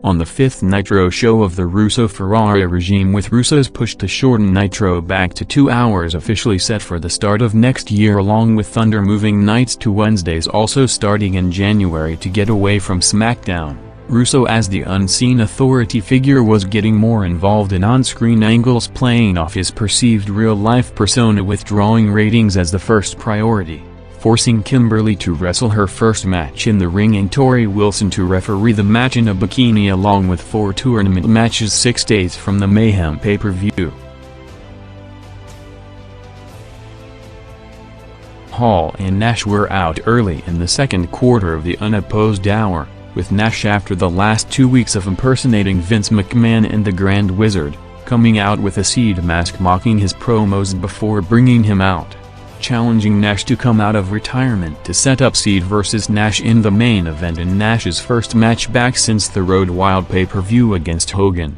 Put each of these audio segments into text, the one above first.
On the fifth Nitro show of the Russo-Ferrara regime, with Russo's push to shorten Nitro back to 2 hours officially set for the start of next year, along with Thunder moving nights to Wednesdays also starting in January to get away from SmackDown, Russo as the unseen authority figure was getting more involved in on-screen angles, playing off his perceived real-life persona, withdrawing ratings as the first priority, forcing Kimberly to wrestle her first match in the ring and Tori Wilson to referee the match in a bikini, along with 4 tournament matches 6 days from the Mayhem pay-per-view. Hall and Nash were out early in the second quarter of the unopposed hour, with Nash, after the last 2 weeks of impersonating Vince McMahon and the Grand Wizard, coming out with a seed mask mocking his promos before bringing him out, challenging Nash to come out of retirement to set up Seed vs. Nash in the main event in Nash's first match back since the Road Wild pay-per-view against Hogan.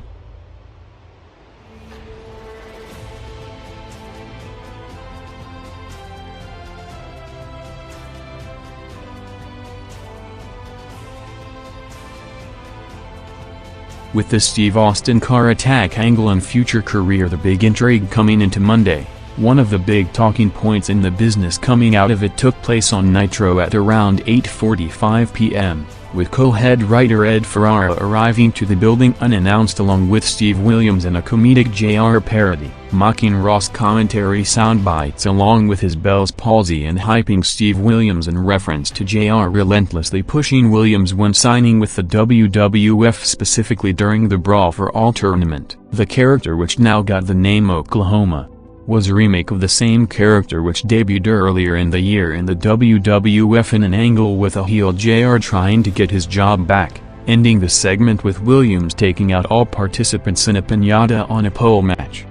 With the Steve Austin car attack angle and future career the big intrigue coming into Monday, one of the big talking points in the business coming out of it took place on Nitro at around 8:45 p.m., with co-head writer Ed Ferrara arriving to the building unannounced along with Steve Williams in a comedic JR parody, mocking Ross commentary soundbites along with his Bell's palsy and hyping Steve Williams in reference to JR relentlessly pushing Williams when signing with the WWF, specifically during the Brawl for All tournament. The character, which now got the name Oklahoma, was a remake of the same character which debuted earlier in the year in the WWF in an angle with a heel JR trying to get his job back, ending the segment with Williams taking out all participants in a piñata on a pole match.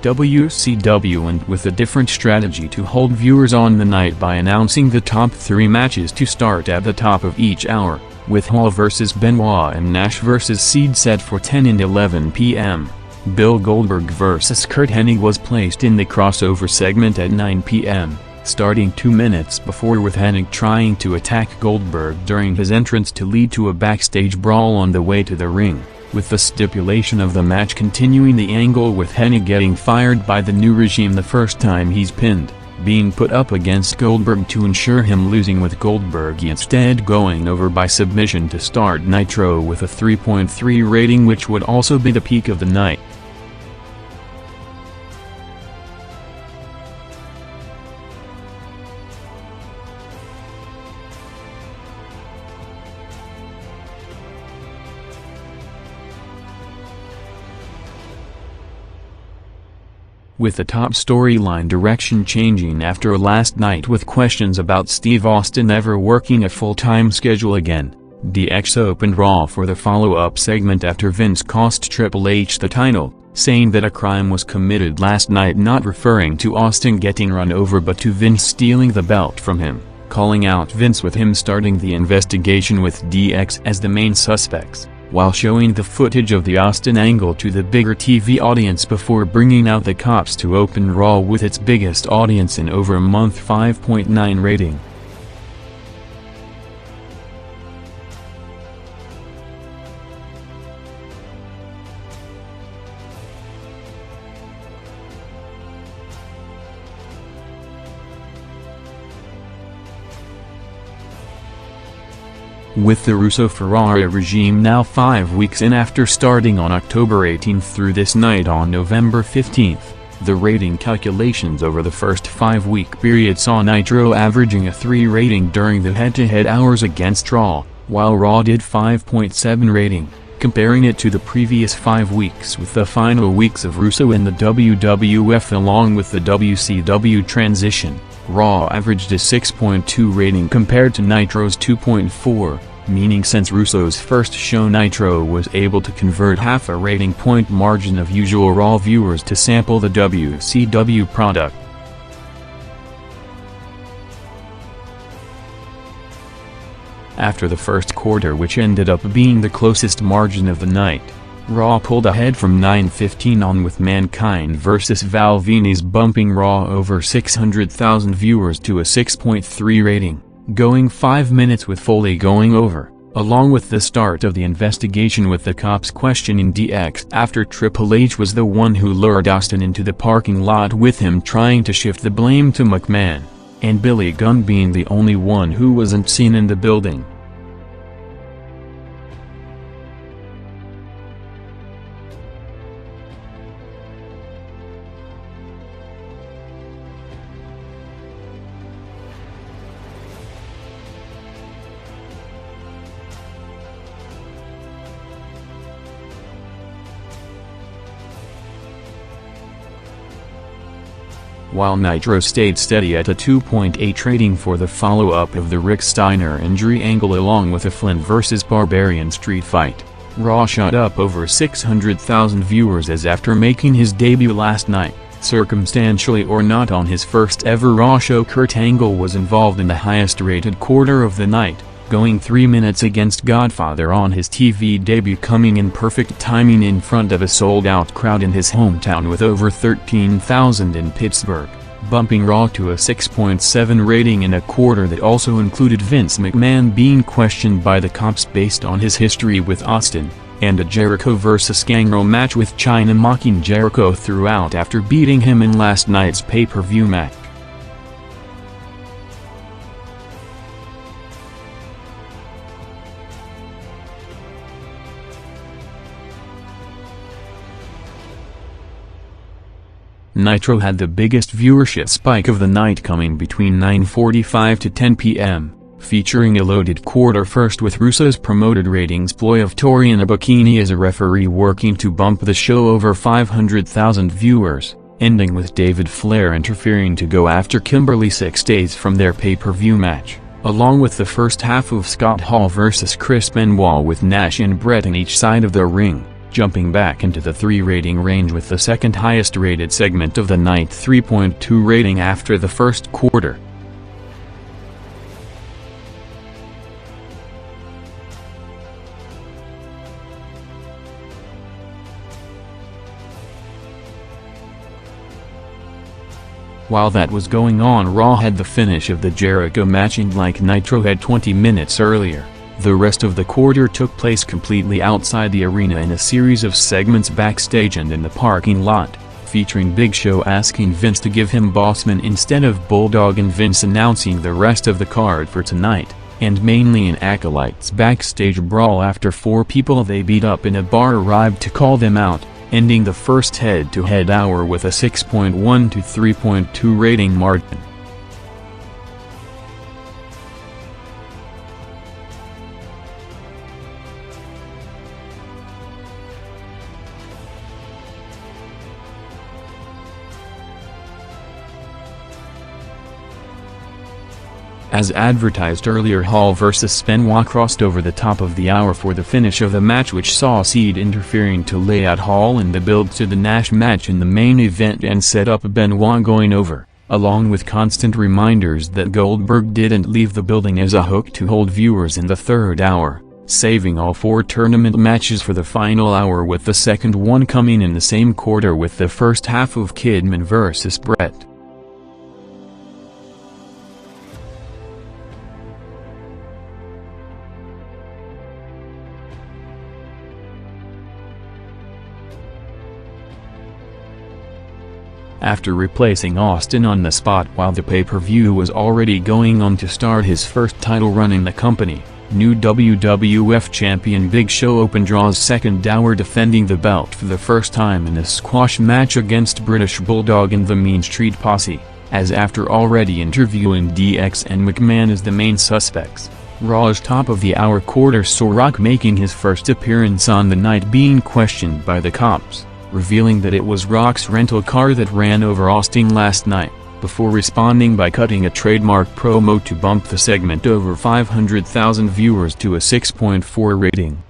WCW went with a different strategy to hold viewers on the night by announcing the top 3 matches to start at the top of each hour, with Hall vs. Benoit and Nash vs. Seed set for 10 and 11 p.m. Bill Goldberg vs. Curt Hennig was placed in the crossover segment at 9 p.m., starting 2 minutes before, with Hennig trying to attack Goldberg during his entrance to lead to a backstage brawl on the way to the ring, with the stipulation of the match continuing the angle with Hennig getting fired by the new regime the first time he's pinned, being put up against Goldberg to ensure him losing, with Goldberg instead going over by submission to start Nitro with a 3.3 rating, which would also be the peak of the night. With the top storyline direction changing after last night, with questions about Steve Austin ever working a full-time schedule again, DX opened Raw for the follow-up segment after Vince cost Triple H the title, saying that a crime was committed last night, not referring to Austin getting run over but to Vince stealing the belt from him, calling out Vince with him starting the investigation with DX as the main suspects, while showing the footage of the Austin angle to the bigger TV audience before bringing out the cops to open Raw with its biggest audience in over a month 5.9 rating. With the Russo-Ferrara regime now 5 weeks in after starting on October 18 through this night on November 15, the rating calculations over the first 5-week period saw Nitro averaging a 3 rating during the head-to-head hours against Raw, while Raw did 5.7 rating, comparing it to the previous 5 weeks with the final weeks of Russo in the WWF along with the WCW transition. Raw averaged a 6.2 rating compared to Nitro's 2.4, meaning since Russo's first show Nitro was able to convert half a rating point margin of usual Raw viewers to sample the WCW product. After the first quarter, which ended up being the closest margin of the night, Raw pulled ahead from 9:15 on with Mankind vs. Val Venis bumping Raw over 600,000 viewers to a 6.3 rating, going 5 minutes with Foley going over, along with the start of the investigation with the cops questioning DX after Triple H was the one who lured Austin into the parking lot with him trying to shift the blame to McMahon, and Billy Gunn being the only one who wasn't seen in the building. While Nitro stayed steady at a 2.8 rating for the follow-up of the Rick Steiner injury angle along with a Flynn vs. Barbarian street fight, Raw shot up over 600,000 viewers as after making his debut last night, circumstantially or not on his first ever Raw show, Kurt Angle was involved in the highest rated quarter of the night, going 3 minutes against Godfather on his TV debut, coming in perfect timing in front of a sold-out crowd in his hometown with over 13,000 in Pittsburgh, bumping Raw to a 6.7 rating in a quarter that also included Vince McMahon being questioned by the cops based on his history with Austin, and a Jericho vs. Gangrel match with Chyna mocking Jericho throughout after beating him in last night's pay-per-view match. Nitro had the biggest viewership spike of the night, coming between 9:45 to 10 p.m., featuring a loaded quarter first with Russo's promoted ratings ploy of Tori in a bikini as a referee working to bump the show over 500,000 viewers, ending with David Flair interfering to go after Kimberly 6 days from their pay-per-view match, along with the first half of Scott Hall vs. Chris Benoit with Nash and Brett on each side of the ring, jumping back into the 3 rating range with the second highest rated segment of the night 3.2 rating after the first quarter. While that was going on, Raw had the finish of the Jericho match, and like Nitro had 20 minutes earlier, the rest of the quarter took place completely outside the arena in a series of segments backstage and in the parking lot, featuring Big Show asking Vince to give him Bossman instead of Bulldog, and Vince announcing the rest of the card for tonight, and mainly an Acolytes backstage brawl after 4 people they beat up in a bar arrived to call them out, ending the first head-to-head hour with a 6.1 to 3.2 rating margin. As advertised earlier, Hall vs. Benoit crossed over the top of the hour for the finish of the match, which saw Seed interfering to lay out Hall in the build to the Nash match in the main event and set up Benoit going over, along with constant reminders that Goldberg didn't leave the building as a hook to hold viewers in the third hour, saving all 4 tournament matches for the final hour, with the second one coming in the same quarter with the first half of Kidman vs. Brett. After replacing Austin on the spot while the pay-per-view was already going on to start his first title run in the company, new WWF champion Big Show opened Raw's second hour, defending the belt for the first time in a squash match against British Bulldog and the Mean Street Posse, as after already interviewing DX and McMahon as the main suspects, Raw's top of the hour quarter saw Rock making his first appearance on the night, being questioned by the cops, revealing that it was Rock's rental car that ran over Austin last night, before responding by cutting a trademark promo to bump the segment over 500,000 viewers to a 6.4 rating.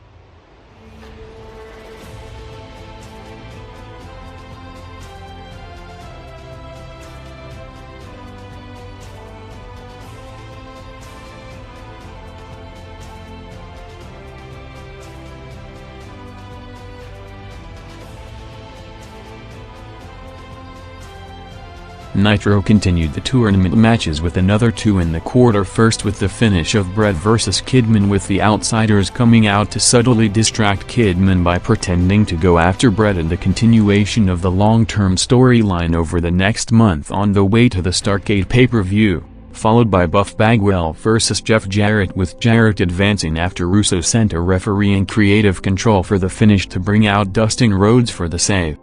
Nitro continued the tournament matches with another 2 in the quarter, first with the finish of Bret vs Kidman, with the Outsiders coming out to subtly distract Kidman by pretending to go after Bret, and the continuation of the long-term storyline over the next month on the way to the Starrcade pay-per-view, followed by Buff Bagwell vs Jeff Jarrett, with Jarrett advancing after Russo sent a referee in creative control for the finish to bring out Dustin Rhodes for the save.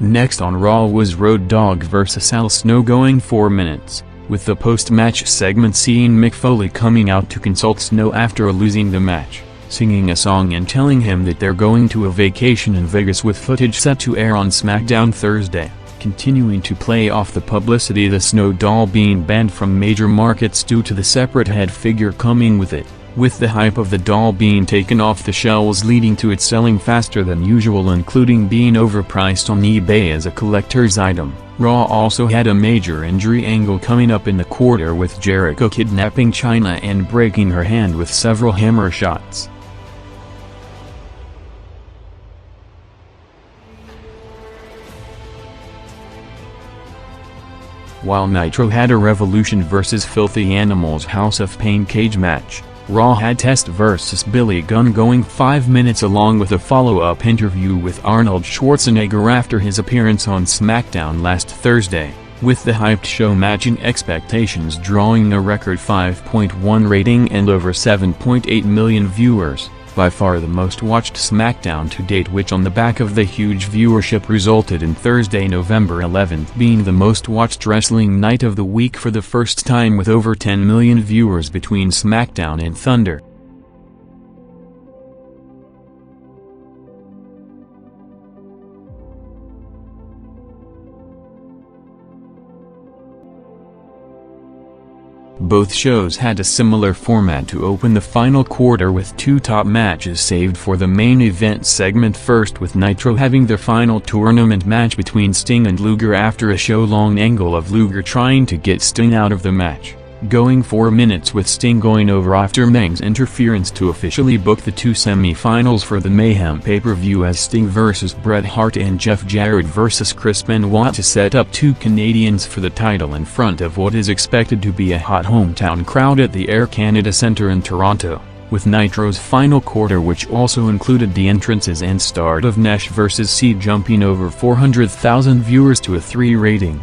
Next on Raw was Road Dogg vs Al Snow, going 4 minutes, with the post-match segment seeing Mick Foley coming out to consult Snow after losing the match, singing a song and telling him that they're going to a vacation in Vegas, with footage set to air on SmackDown Thursday, continuing to play off the publicity the Snow doll being banned from major markets due to the separate head figure coming with it, with the hype of the doll being taken off the shelves leading to it selling faster than usual, including being overpriced on eBay as a collector's item. Raw also had a major injury angle coming up in the quarter, with Jericho kidnapping Chyna and breaking her hand with several hammer shots. While Nitro had a Revolution vs Filthy Animals House of Pain cage match, Raw had Test vs Billy Gunn going 5 minutes, along with a follow-up interview with Arnold Schwarzenegger after his appearance on SmackDown last Thursday, with the hyped show matching expectations, drawing a record 5.1 rating and over 7.8 million viewers, by far the most watched SmackDown to date, which on the back of the huge viewership resulted in Thursday, November 11th being the most watched wrestling night of the week for the first time, with over 10 million viewers between SmackDown and Thunder. Both shows had a similar format to open the final quarter, with 2 top matches saved for the main event segment, first with Nitro having the final tournament match between Sting and Luger after a show-long angle of Luger trying to get Sting out of the match, going 4 minutes, with Sting going over after Meng's interference to officially book the 2 semi-finals for the Mayhem pay-per-view as Sting vs Bret Hart and Jeff Jarrett vs Chris Benoit, to set up 2 Canadians for the title in front of what is expected to be a hot hometown crowd at the Air Canada Centre in Toronto, with Nitro's final quarter, which also included the entrances and start of Nash vs Seed, jumping over 400,000 viewers to a 3 rating.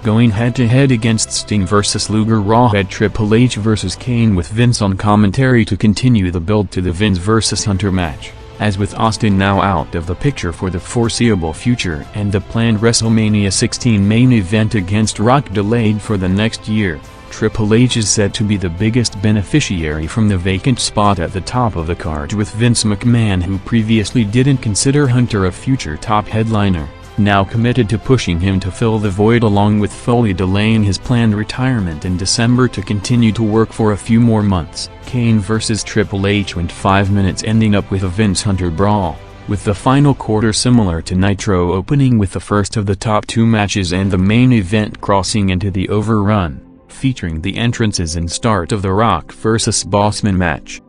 Going head-to-head against Sting vs Luger, Raw had Triple H vs Kane with Vince on commentary to continue the build to the Vince vs Hunter match, as with Austin now out of the picture for the foreseeable future and the planned WrestleMania 16 main event against Rock delayed for the next year. Triple H is said to be the biggest beneficiary from the vacant spot at the top of the card, with Vince McMahon, who previously didn't consider Hunter a future top headliner, now committed to pushing him to fill the void, along with Foley delaying his planned retirement in December to continue to work for a few more months. Kane vs Triple H went 5 minutes, ending up with a Vince-Hunter brawl, with the final quarter similar to Nitro, opening with the first of the top 2 matches and the main event crossing into the overrun, featuring the entrances and start of the Rock vs Bossman match.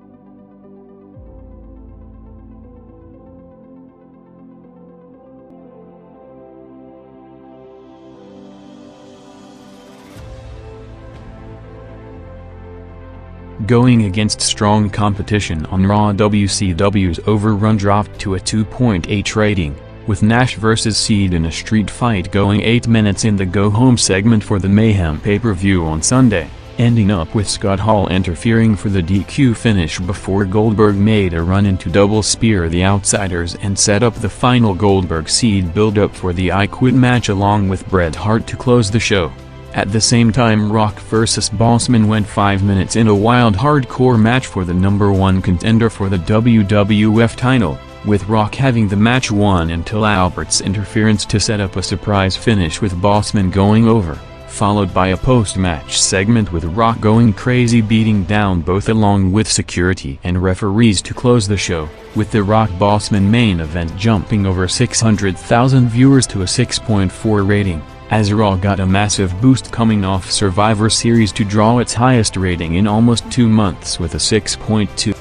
Going against strong competition on Raw, WCW's Overrun dropped to a 2.8 rating, with Nash vs Seed in a street fight going 8 minutes in the go-home segment for the Mayhem pay-per-view on Sunday, ending up with Scott Hall interfering for the DQ finish before Goldberg made a run into double spear the Outsiders and set up the final Goldberg-Seed build-up for the I Quit match along with Bret Hart to close the show. At the same time, Rock vs Bossman went 5 minutes in a wild hardcore match for the #1 contender for the WWF title, with Rock having the match won until Albert's interference to set up a surprise finish, with Bossman going over, followed by a post-match segment with Rock going crazy beating down both along with security and referees to close the show, with the Rock Bossman main event jumping over 600,000 viewers to a 6.4 rating, as Raw got a massive boost coming off Survivor Series to draw its highest rating in almost 2 months with a 6.2.